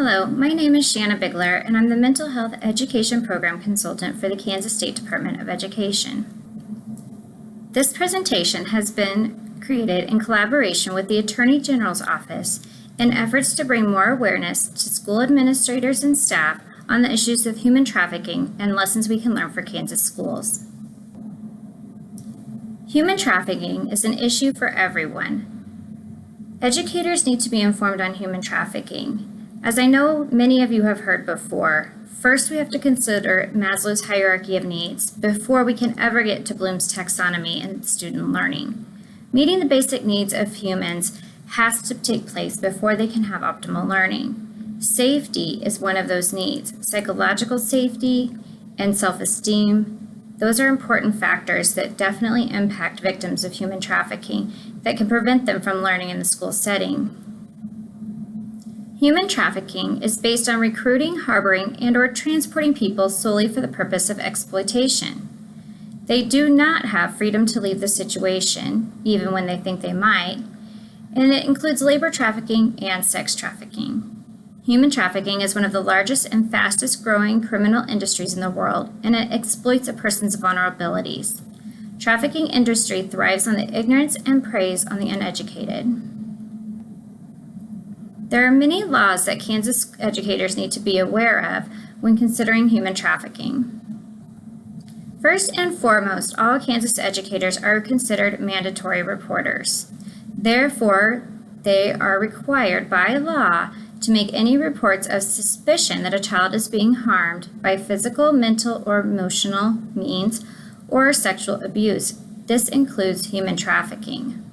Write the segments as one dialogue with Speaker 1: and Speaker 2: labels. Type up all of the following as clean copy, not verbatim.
Speaker 1: Hello, my name is Shanna Bigler, and I'm the Mental Health Education Program Consultant for the Kansas State Department of Education. This presentation has been created in collaboration with the Attorney General's Office in efforts to bring more awareness to school administrators and staff on the issues of human trafficking and lessons we can learn for Kansas schools. Human trafficking is an issue for everyone. Educators need to be informed on human trafficking. As I know many of you have heard before, first we have to consider Maslow's hierarchy of needs before we can ever get to Bloom's taxonomy in student learning. Meeting the basic needs of humans has to take place before they can have optimal learning. Safety is one of those needs. Psychological safety and self-esteem, those are important factors that definitely impact victims of human trafficking that can prevent them from learning in the school setting. Human trafficking is based on recruiting, harboring, and/or transporting people solely for the purpose of exploitation. They do not have freedom to leave the situation, even when they think they might, and it includes labor trafficking and sex trafficking. Human trafficking is one of the largest and fastest growing criminal industries in the world, and it exploits a person's vulnerabilities. Trafficking industry thrives on the ignorance and preys on the uneducated. There are many laws that Kansas educators need to be aware of when considering human trafficking. First and foremost, all Kansas educators are considered mandatory reporters. Therefore, they are required by law to make any reports of suspicion that a child is being harmed by physical, mental, or emotional means or sexual abuse. This includes human trafficking.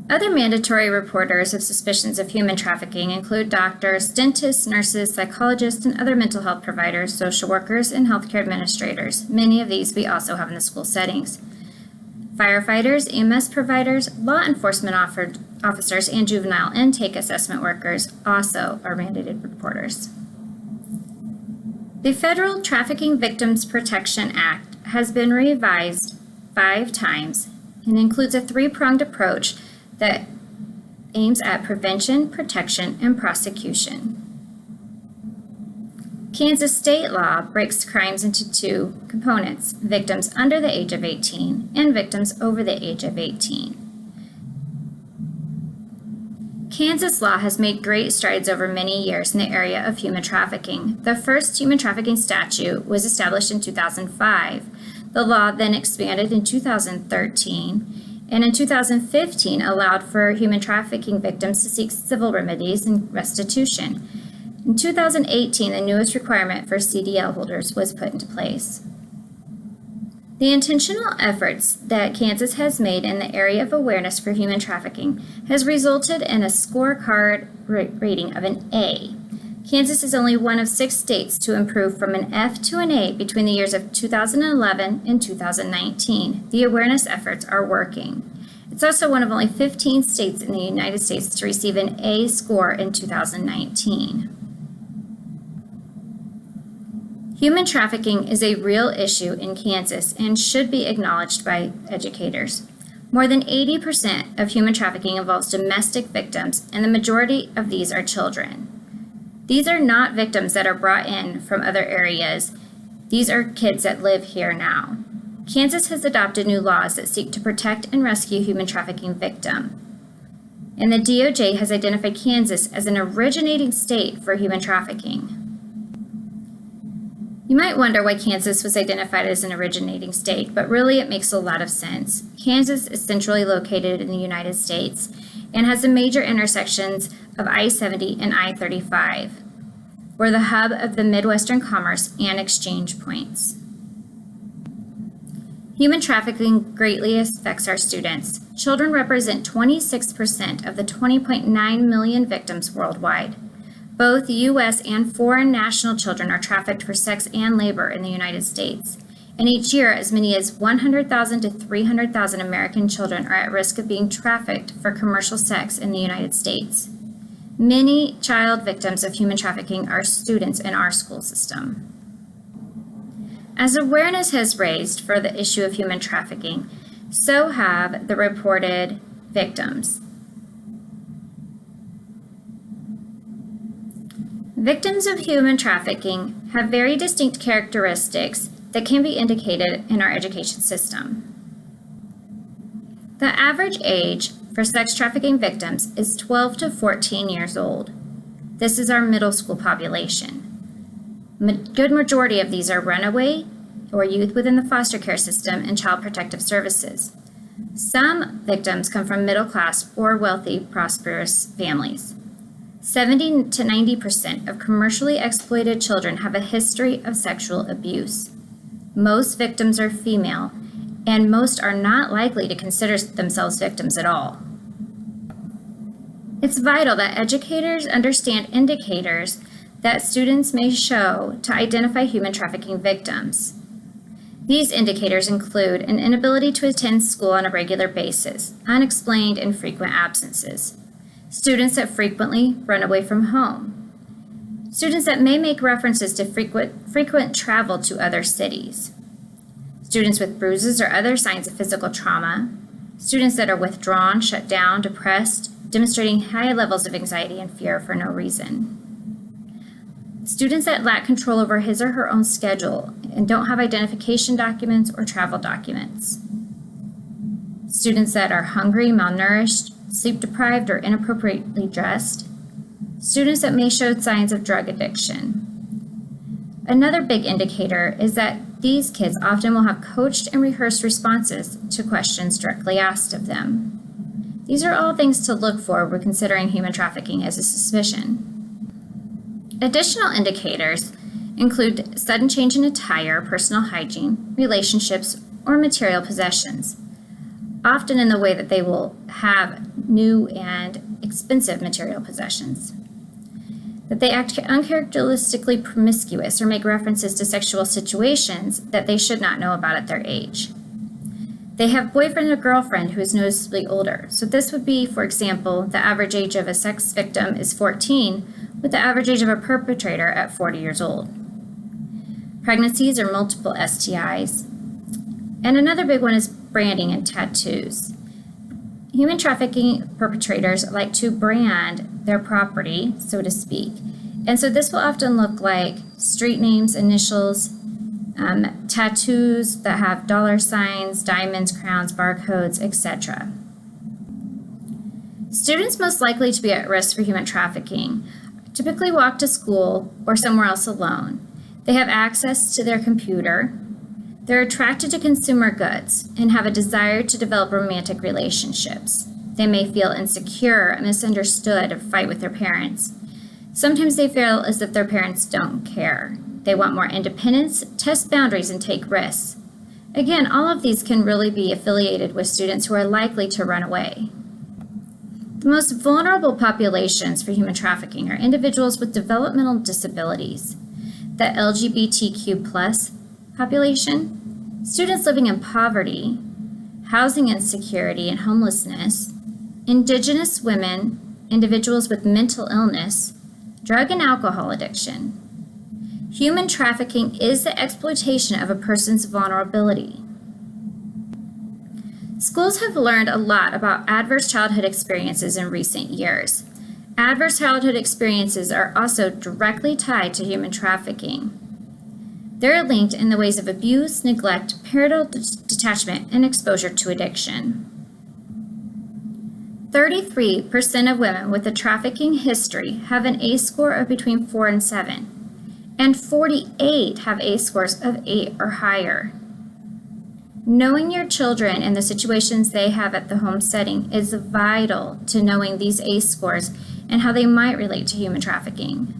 Speaker 1: Other mandatory reporters of suspicions of human trafficking include doctors, dentists, nurses, psychologists, and other mental health providers, social workers, and healthcare administrators. Many of these we also have in the school settings. Firefighters, EMS providers, law enforcement officers, and juvenile intake assessment workers also are mandated reporters. The Federal Trafficking Victims Protection Act has been revised 5 times and includes a 3-pronged approach that aims at prevention, protection, and prosecution. Kansas state law breaks crimes into 2 components: victims under the age of 18 and victims over the age of 18. Kansas law has made great strides over many years in the area of human trafficking. The first human trafficking statute was established in 2005. The law then expanded in 2013. And in 2015 allowed for human trafficking victims to seek civil remedies and restitution. In 2018, the newest requirement for CDL holders was put into place. The intentional efforts that Kansas has made in the area of awareness for human trafficking has resulted in a scorecard rating of an A. Kansas is only one of 6 states to improve from an F to an A between the years of 2011 and 2019. The awareness efforts are working. It's also one of only 15 states in the United States to receive an A score in 2019. Human trafficking is a real issue in Kansas and should be acknowledged by educators. More than 80% of human trafficking involves domestic victims, and the majority of these are children. These are not victims that are brought in from other areas. These are kids that live here now. Kansas has adopted new laws that seek to protect and rescue human trafficking victims. And the DOJ has identified Kansas as an originating state for human trafficking. You might wonder why Kansas was identified as an originating state, but really it makes a lot of sense. Kansas is centrally located in the United States and has the major intersections of I-70 and I-35. We're the hub of the Midwestern commerce and exchange points. Human trafficking greatly affects our students. Children represent 26% of the 20.9 million victims worldwide. Both U.S. and foreign national children are trafficked for sex and labor in the United States. And each year, as many as 100,000 to 300,000 American children are at risk of being trafficked for commercial sex in the United States. Many child victims of human trafficking are students in our school system. As awareness has raised for the issue of human trafficking, so have the reported victims. Victims of human trafficking have very distinct characteristics that can be indicated in our education system. The average age for sex trafficking victims is 12 to 14 years old. This is our middle school population. Good majority of these are runaway or youth within the foster care system and child protective services. Some victims come from middle class or wealthy, prosperous families. 70 to 90% of commercially exploited children have a history of sexual abuse. Most victims are female, and most are not likely to consider themselves victims at all. It's vital that educators understand indicators that students may show to identify human trafficking victims. These indicators include an inability to attend school on a regular basis, unexplained and frequent absences, students that frequently run away from home, students that may make references to frequent travel to other cities, students with bruises or other signs of physical trauma, students that are withdrawn, shut down, depressed, demonstrating high levels of anxiety and fear for no reason, students that lack control over his or her own schedule and don't have identification documents or travel documents, students that are hungry, malnourished, sleep-deprived, or inappropriately dressed, students that may show signs of drug addiction. Another big indicator is that these kids often will have coached and rehearsed responses to questions directly asked of them. These are all things to look for when considering human trafficking as a suspicion. Additional indicators include sudden change in attire, personal hygiene, relationships, or material possessions, often in the way that they will have new and expensive material possessions. That they act uncharacteristically promiscuous or make references to sexual situations that they should not know about at their age. They have boyfriend or girlfriend who is noticeably older. So this would be, for example, the average age of a sex victim is 14, with the average age of a perpetrator at 40 years old. Pregnancies or multiple STIs. And another big one is branding and tattoos. Human trafficking perpetrators like to brand their property, so to speak. And so this will often look like street names, initials, tattoos that have dollar signs, diamonds, crowns, barcodes, etc. Students most likely to be at risk for human trafficking typically walk to school or somewhere else alone. They have access to their computer. They're attracted to consumer goods and have a desire to develop romantic relationships. They may feel insecure, misunderstood, or fight with their parents. Sometimes they feel as if their parents don't care. They want more independence, test boundaries, and take risks. Again, all of these can really be affiliated with students who are likely to run away. The most vulnerable populations for human trafficking are individuals with developmental disabilities, the LGBTQ+ population, students living in poverty, housing insecurity and homelessness, Indigenous women, individuals with mental illness, drug and alcohol addiction. Human trafficking is the exploitation of a person's vulnerability. Schools have learned a lot about adverse childhood experiences in recent years. Adverse childhood experiences are also directly tied to human trafficking. They're linked in the ways of abuse, neglect, parental detachment, and exposure to addiction. 33% of women with a trafficking history have an ACE score of between 4 and 7, and 48 have ACE scores of 8 or higher. Knowing your children and the situations they have at the home setting is vital to knowing these ACE scores and how they might relate to human trafficking.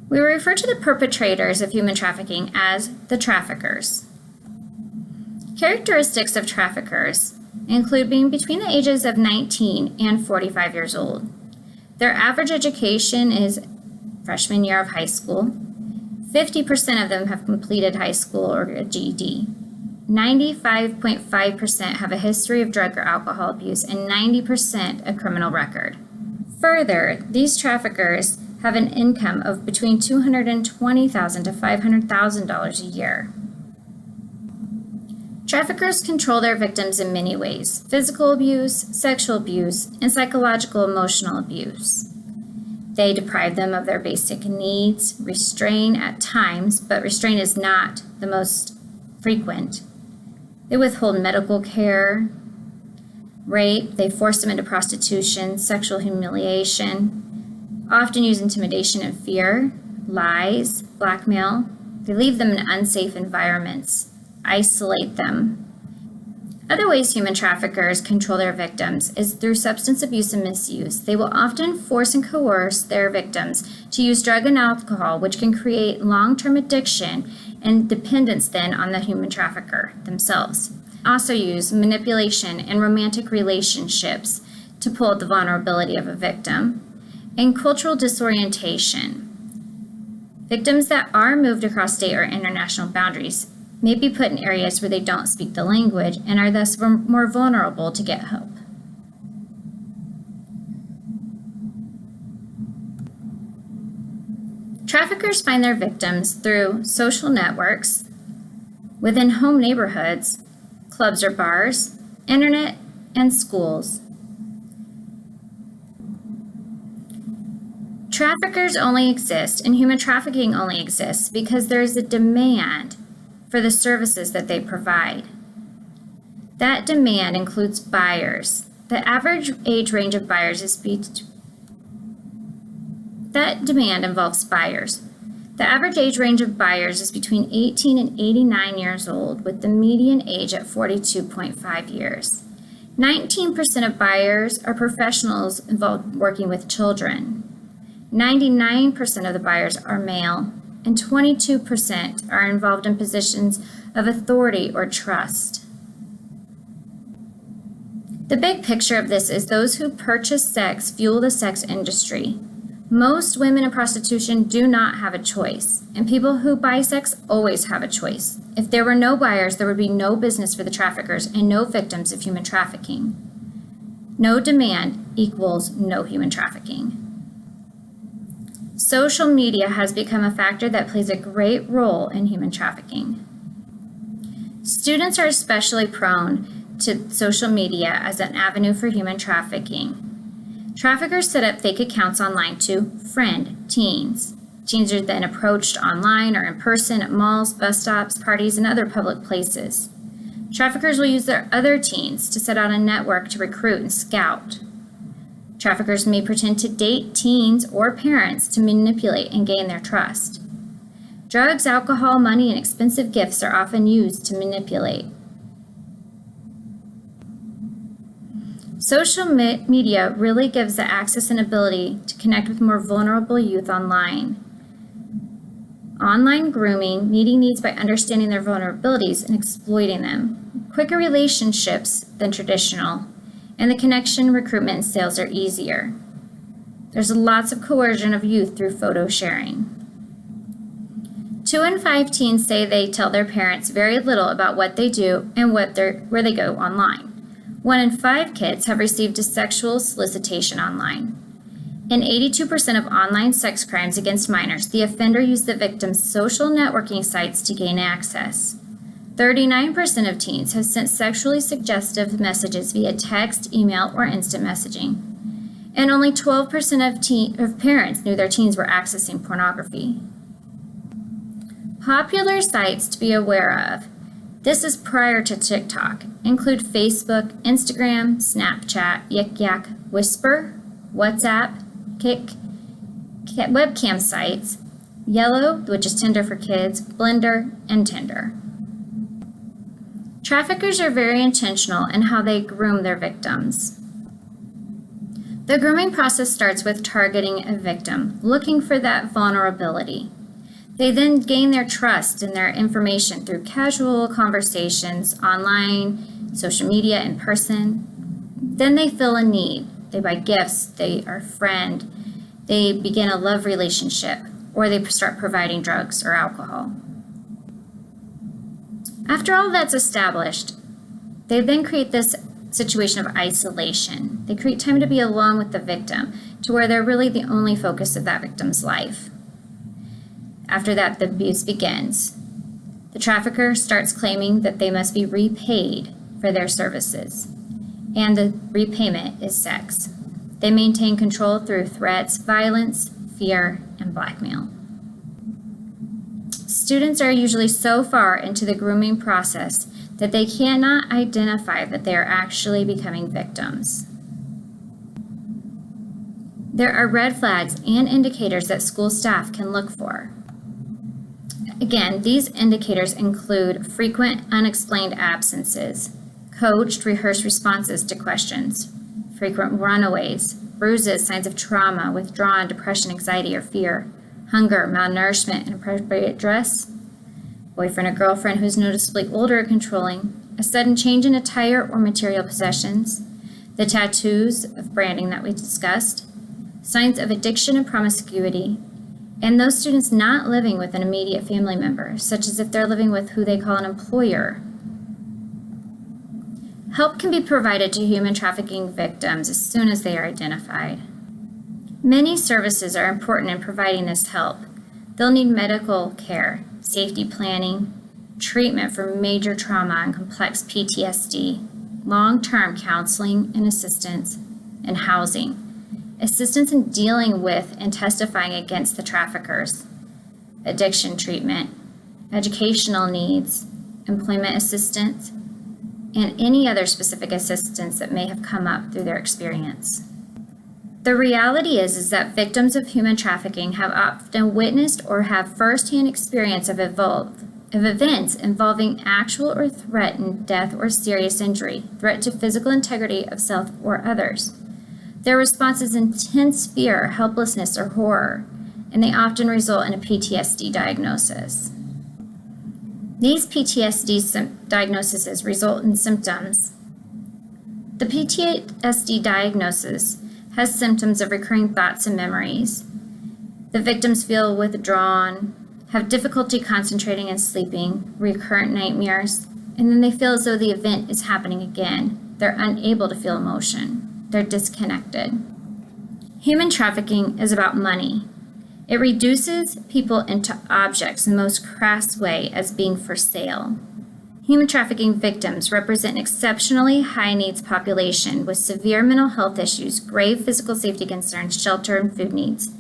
Speaker 1: We refer to the perpetrators of human trafficking as the traffickers. Characteristics of traffickers include being between the ages of 19 and 45 years old. Their average education is freshman year of high school. 50% of them have completed high school or a GED. 95.5% have a history of drug or alcohol abuse, and 90% a criminal record. Further, these traffickers have an income of between $220,000 to $500,000 a year. Traffickers control their victims in many ways: physical abuse, sexual abuse, and psychological emotional abuse. They deprive them of their basic needs, restrain at times, but restraint is not the most frequent. They withhold medical care, rape, they force them into prostitution, sexual humiliation, often use intimidation and fear, lies, blackmail. They leave them in unsafe environments, isolate them. Other ways human traffickers control their victims is through substance abuse and misuse. They will often force and coerce their victims to use drug and alcohol, which can create long-term addiction and dependence then on the human trafficker themselves. Also use manipulation and romantic relationships to pull at the vulnerability of a victim. And cultural disorientation. Victims that are moved across state or international boundaries may be put in areas where they don't speak the language and are thus more vulnerable to get help. Traffickers find their victims through social networks, within home neighborhoods, clubs or bars, internet, and schools. Traffickers only exist and human trafficking only exists because there is a demand for the services that they provide. That demand includes buyers. The average age range of buyers is That demand involves buyers. The average age range of buyers is between 18 and 89 years old, with the median age at 42.5 years. 19% of buyers are professionals involved working with children. 99% of the buyers are male, and 22% are involved in positions of authority or trust. The big picture of this is those who purchase sex fuel the sex industry. Most women in prostitution do not have a choice, and people who buy sex always have a choice. If there were no buyers, there would be no business for the traffickers and no victims of human trafficking. No demand equals no human trafficking. Social media has become a factor that plays a great role in human trafficking. Students are especially prone to social media as an avenue for human trafficking. Traffickers set up fake accounts online to friend teens. Teens are then approached online or in person at malls, bus stops, parties, and other public places. Traffickers will use their other teens to set out a network to recruit and scout. Traffickers may pretend to date teens or parents to manipulate and gain their trust. Drugs, alcohol, money, and expensive gifts are often used to manipulate. Social media really gives the access and ability to connect with more vulnerable youth online. Online grooming, meeting needs by understanding their vulnerabilities and exploiting them. Quicker relationships than traditional, and the connection, recruitment, and sales are easier. There's lots of coercion of youth through photo sharing. 2 in 5 teens say they tell their parents very little about what they do and where they go online. 1 in 5 kids have received a sexual solicitation online. In 82% of online sex crimes against minors, the offender used the victim's social networking sites to gain access. 39% of teens have sent sexually suggestive messages via text, email, or instant messaging. And only 12% of parents knew their teens were accessing pornography. Popular sites to be aware of. This is prior to TikTok. Include Facebook, Instagram, Snapchat, Yik Yak, Whisper, WhatsApp, Kik, webcam sites, Yellow, which is Tinder for kids, Blender, and Tinder. Traffickers are very intentional in how they groom their victims. The grooming process starts with targeting a victim, looking for that vulnerability. They then gain their trust and their information through casual conversations, online, social media, in person. Then they fill a need. They buy gifts, they are a friend, they begin a love relationship, or they start providing drugs or alcohol. After all that's established, they then create this situation of isolation. They create time to be alone with the victim, to where they're really the only focus of that victim's life. After that, the abuse begins. The trafficker starts claiming that they must be repaid for their services, and the repayment is sex. They maintain control through threats, violence, fear, and blackmail. Students are usually so far into the grooming process that they cannot identify that they are actually becoming victims. There are red flags and indicators that school staff can look for. Again, these indicators include frequent unexplained absences, coached, rehearsed responses to questions, frequent runaways, bruises, signs of trauma, withdrawal, depression, anxiety, or fear, hunger, malnourishment, inappropriate dress, boyfriend or girlfriend who's noticeably older or controlling, a sudden change in attire or material possessions, the tattoos of branding that we discussed, signs of addiction and promiscuity, and those students not living with an immediate family member, such as if they're living with who they call an employer. Help can be provided to human trafficking victims as soon as they are identified. Many services are important in providing this help. They'll need medical care, safety planning, treatment for major trauma and complex PTSD, long-term counseling and assistance, and housing. Assistance in dealing with and testifying against the traffickers, addiction treatment, educational needs, employment assistance, and any other specific assistance that may have come up through their experience. The reality is that victims of human trafficking have often witnessed or have firsthand experience of events involving actual or threatened death or serious injury, threat to physical integrity of self or others. Their response is intense fear, helplessness, or horror, and they often result in a PTSD diagnosis. These PTSD diagnoses result in symptoms. The PTSD diagnosis has symptoms of recurring thoughts and memories. The victims feel withdrawn, have difficulty concentrating and sleeping, recurrent nightmares, and then they feel as though the event is happening again. They're unable to feel emotion. They're disconnected. Human trafficking is about money. It reduces people into objects in the most crass way as being for sale. Human trafficking victims represent an exceptionally high needs population with severe mental health issues, grave physical safety concerns, shelter and food needs,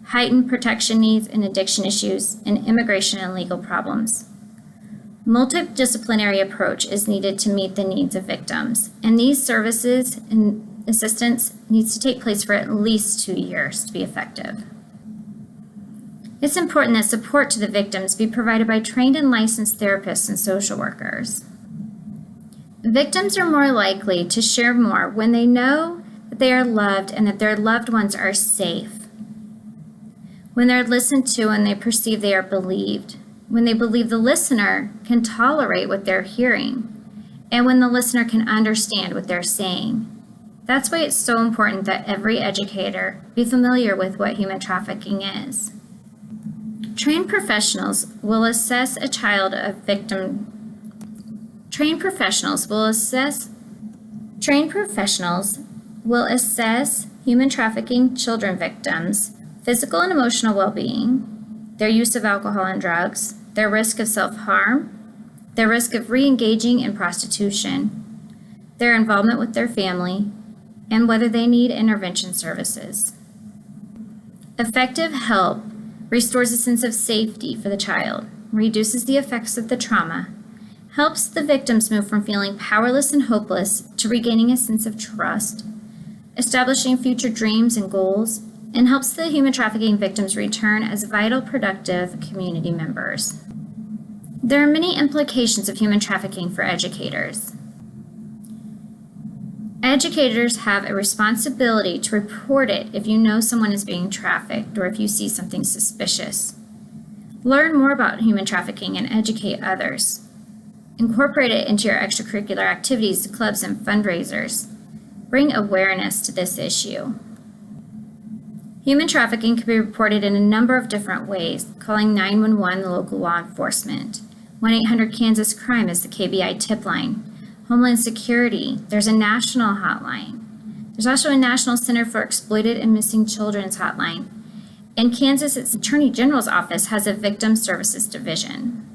Speaker 1: heightened protection needs and addiction issues, and immigration and legal problems. Multidisciplinary approach is needed to meet the needs of victims, and these services and assistance needs to take place for at least 2 years to be effective. It's important that support to the victims be provided by trained and licensed therapists and social workers. Victims are more likely to share more when they know that they are loved and that their loved ones are safe. When they're listened to and they perceive they are believed. When they believe the listener can tolerate what they're hearing. And when the listener can understand what they're saying. That's why it's so important that every educator be familiar with what human trafficking is. Trained professionals will assess a child of victim. Trained professionals will assess human trafficking children victims' physical and emotional well-being, their use of alcohol and drugs, their risk of self-harm, their risk of re-engaging in prostitution, their involvement with their family, and whether they need intervention services. Effective help restores a sense of safety for the child, reduces the effects of the trauma, helps the victims move from feeling powerless and hopeless to regaining a sense of trust, establishing future dreams and goals, and helps the human trafficking victims return as vital, productive community members. There are many implications of human trafficking for educators. Educators have a responsibility to report it if you know someone is being trafficked or if you see something suspicious. Learn more about human trafficking and educate others. Incorporate it into your extracurricular activities, clubs, and fundraisers. Bring awareness to this issue. Human trafficking can be reported in a number of different ways, calling 911 the local law enforcement. 1-800-KANSAS-CRIME is the KBI tip line. Homeland Security, there's a national hotline. There's also a National Center for Exploited and Missing Children's hotline. And Kansas Attorney General's Office has a Victim Services Division.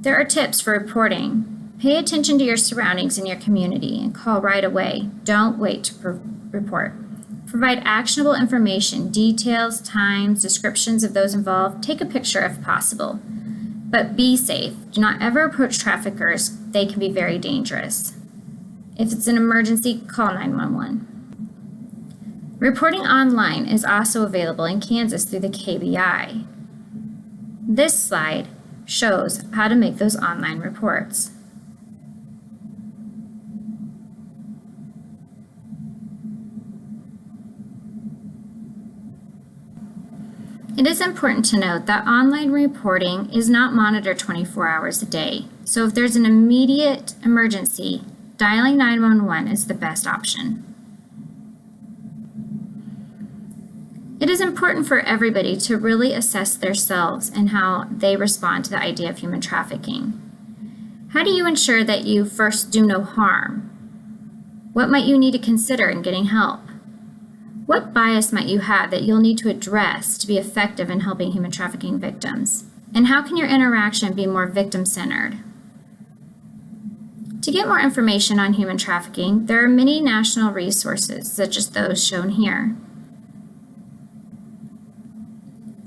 Speaker 1: There are tips for reporting. Pay attention to your surroundings and your community and call right away. Don't wait to report. Provide actionable information, details, times, descriptions of those involved. Take a picture if possible. But be safe. Do not ever approach traffickers. They can be very dangerous. If it's an emergency, call 911. Reporting online is also available in Kansas through the KBI. This slide shows how to make those online reports. It is important to note that online reporting is not monitored 24 hours a day. So if there's an immediate emergency, dialing 911 is the best option. It is important for everybody to really assess themselves and how they respond to the idea of human trafficking. How do you ensure that you first do no harm? What might you need to consider in getting help? What bias might you have that you'll need to address to be effective in helping human trafficking victims? And how can your interaction be more victim-centered? To get more information on human trafficking, there are many national resources, such as those shown here.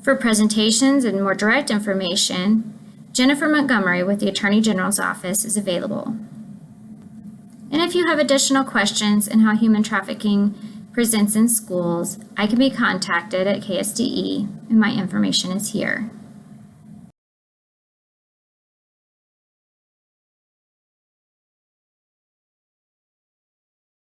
Speaker 1: For presentations and more direct information, Jennifer Montgomery with the Attorney General's Office is available. And if you have additional questions on how human trafficking presents in schools, I can be contacted at KSDE, and my information is here.